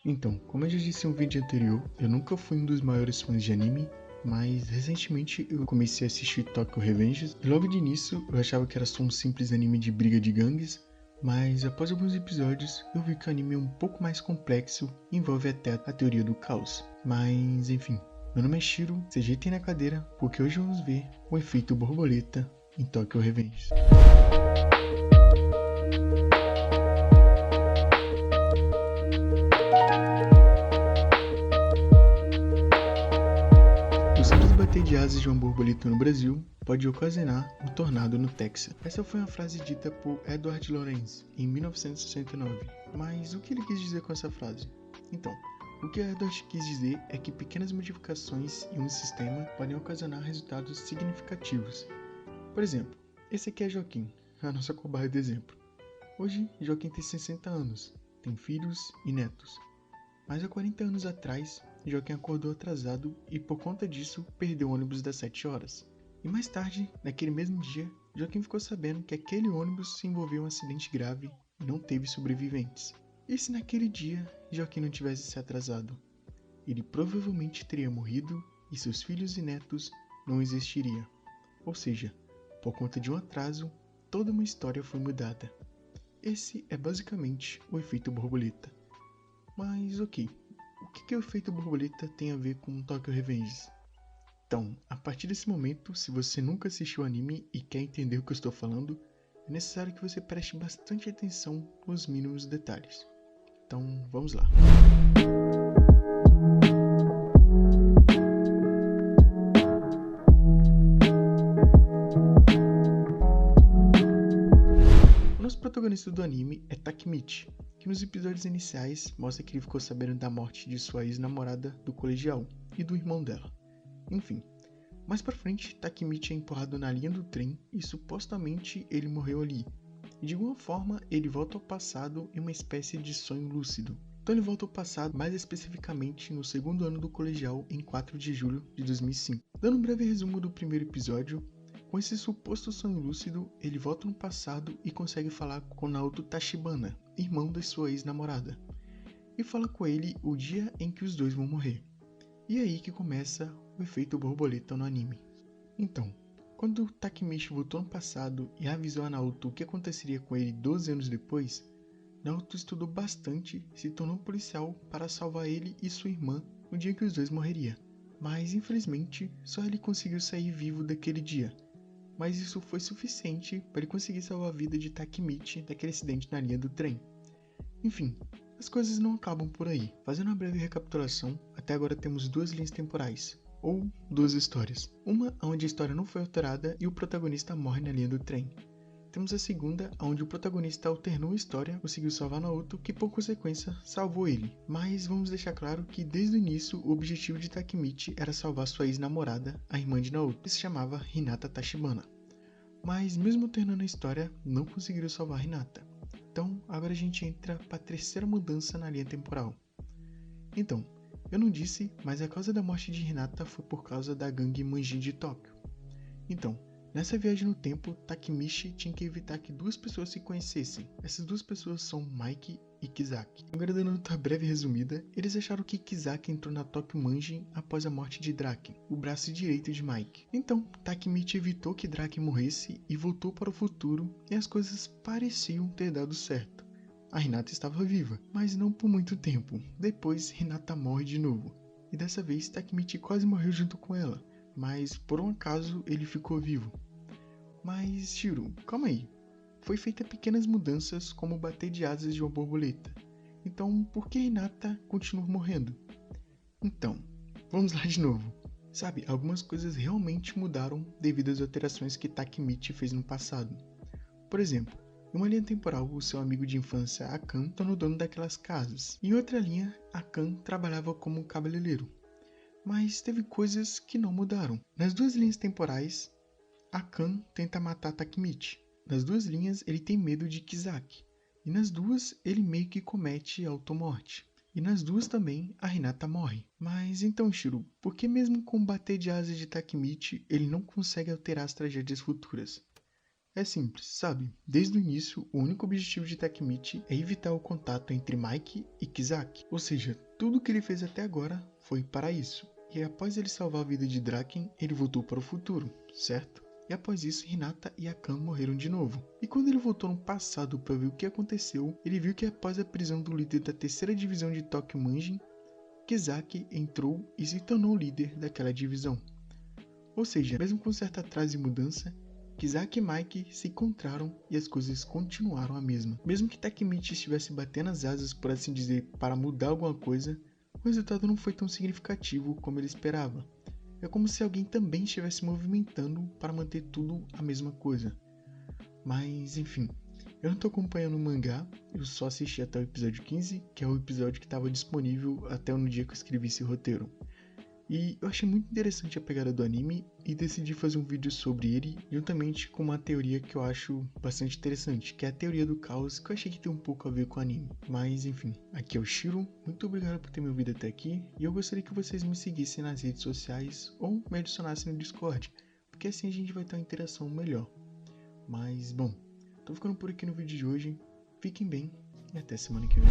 Então, como eu já disse em um vídeo anterior, eu nunca fui um dos maiores fãs de anime, mas recentemente eu comecei a assistir Tokyo Revengers e logo de início eu achava que era só um simples anime de briga de gangues, mas após alguns episódios eu vi que o anime é um pouco mais complexo e envolve até a teoria do caos. Mas enfim, meu nome é Shiro, se ajeitem na cadeira porque hoje vamos ver o efeito borboleta em Tokyo Revengers. O simples bater de asas de uma borboleta no Brasil pode ocasionar um tornado no Texas. Essa foi uma frase dita por Edward Lorenz em 1969. Mas o que ele quis dizer com essa frase? Então, o que Edward quis dizer é que pequenas modificações em um sistema podem ocasionar resultados significativos. Por exemplo, esse aqui é Joaquim, a nossa cobaia de exemplo. Hoje, Joaquim tem 60 anos, tem filhos e netos. Mas há 40 anos atrás, Joaquim acordou atrasado e por conta disso perdeu o ônibus das 7 horas. E mais tarde, naquele mesmo dia, Joaquim ficou sabendo que aquele ônibus se envolveu em um acidente grave e não teve sobreviventes. E se naquele dia Joaquim não tivesse se atrasado? Ele provavelmente teria morrido e seus filhos e netos não existiriam. Ou seja, por conta de um atraso, toda uma história foi mudada. Esse é basicamente o efeito borboleta. Mas ok, o que o efeito borboleta tem a ver com Tokyo Revengers? Então, a partir desse momento, se você nunca assistiu o anime e quer entender o que eu estou falando, é necessário que você preste bastante atenção nos mínimos detalhes. Então, vamos lá. O nosso protagonista do anime é Takemichi, que nos episódios iniciais mostra que ele ficou sabendo da morte de sua ex-namorada do colegial e do irmão dela. Enfim, mais pra frente, Takemichi é empurrado na linha do trem e supostamente ele morreu ali. E de alguma forma, ele volta ao passado em uma espécie de sonho lúcido. Então ele volta ao passado, mais especificamente no segundo ano do colegial, em 4 de julho de 2005. Dando um breve resumo do primeiro episódio, com esse suposto sonho lúcido, ele volta no passado e consegue falar com Naoto Tachibana, irmão da sua ex-namorada, e fala com ele o dia em que os dois vão morrer. E é aí que começa o efeito borboleta no anime. Então, quando Takemichi voltou no passado e avisou a Naoto o que aconteceria com ele 12 anos depois, Naoto estudou bastante e se tornou policial para salvar ele e sua irmã no dia em que os dois morreriam. Mas infelizmente, só ele conseguiu sair vivo daquele dia. Mas isso foi suficiente para ele conseguir salvar a vida de Takemichi daquele acidente na linha do trem. Enfim, as coisas não acabam por aí. Fazendo uma breve recapitulação, até agora temos duas linhas temporais, ou duas histórias. Uma onde a história não foi alterada e o protagonista morre na linha do trem. Temos a segunda, onde o protagonista alternou a história, conseguiu salvar Naoto, que por consequência salvou ele. Mas vamos deixar claro que desde o início o objetivo de Takemichi era salvar sua ex-namorada, a irmã de Naoto, que se chamava Hinata Tachibana. Mas mesmo alternando a história, não conseguiram salvar Hinata. Então agora a gente entra para a terceira mudança na linha temporal. Então, eu não disse, mas a causa da morte de Hinata foi por causa da gangue Manji de Tóquio. Então, nessa viagem no tempo, Takemichi tinha que evitar que duas pessoas se conhecessem. Essas duas pessoas são Mike e Kizaki. Agora dando outra breve resumida, eles acharam que Kizaki entrou na Tokyo Manji após a morte de Draken, o braço direito de Mike. Então, Takemichi evitou que Draken morresse e voltou para o futuro e as coisas pareciam ter dado certo. A Hinata estava viva, mas não por muito tempo. Depois, Hinata morre de novo. E dessa vez, Takemichi quase morreu junto com ela. Mas por um acaso ele ficou vivo. Mas Shiro, calma aí. Foi feita pequenas mudanças como o bater de asas de uma borboleta. Então por que Hinata continua morrendo? Então, vamos lá de novo. Sabe, algumas coisas realmente mudaram devido às alterações que Takemichi fez no passado. Por exemplo, em uma linha temporal, o seu amigo de infância Akan tornou dono daquelas casas. Em outra linha, Akan trabalhava como cabeleireiro. Mas teve coisas que não mudaram. Nas duas linhas temporais, Akan tenta matar Takemichi. Nas duas linhas, ele tem medo de Kizaki. E nas duas, ele meio que comete automorte. E nas duas também, a Hinata morre. Mas então, Shiro, por que mesmo com o bater de asas de Takemichi, ele não consegue alterar as tragédias futuras? É simples, sabe? Desde o início, o único objetivo de Takemichi é evitar o contato entre Mike e Kisaki. Ou seja, tudo que ele fez até agora foi para isso. E após ele salvar a vida de Draken, ele voltou para o futuro, certo? E após isso, Hinata e Akane morreram de novo. E quando ele voltou no passado para ver o que aconteceu, ele viu que após a prisão do líder da terceira divisão de Tokyo Manjin, Kisaki entrou e se tornou o líder daquela divisão. Ou seja, mesmo com certo atraso e mudança, Kisaki e Mike se encontraram e as coisas continuaram a mesma. Mesmo que Takemichi estivesse batendo as asas, por assim dizer, para mudar alguma coisa, o resultado não foi tão significativo como ele esperava. É como se alguém também estivesse movimentando para manter tudo a mesma coisa. Mas, enfim, eu não estou acompanhando o mangá, eu só assisti até o episódio 15, que é o episódio que estava disponível até no dia que eu escrevi esse roteiro. E eu achei muito interessante a pegada do anime e decidi fazer um vídeo sobre ele, juntamente com uma teoria que eu acho bastante interessante, que é a teoria do caos, que eu achei que tem um pouco a ver com o anime. Mas enfim, aqui é o Shiro, muito obrigado por ter me ouvido até aqui, e eu gostaria que vocês me seguissem nas redes sociais ou me adicionassem no Discord, porque assim a gente vai ter uma interação melhor. Mas bom, tô ficando por aqui no vídeo de hoje, fiquem bem e até semana que vem.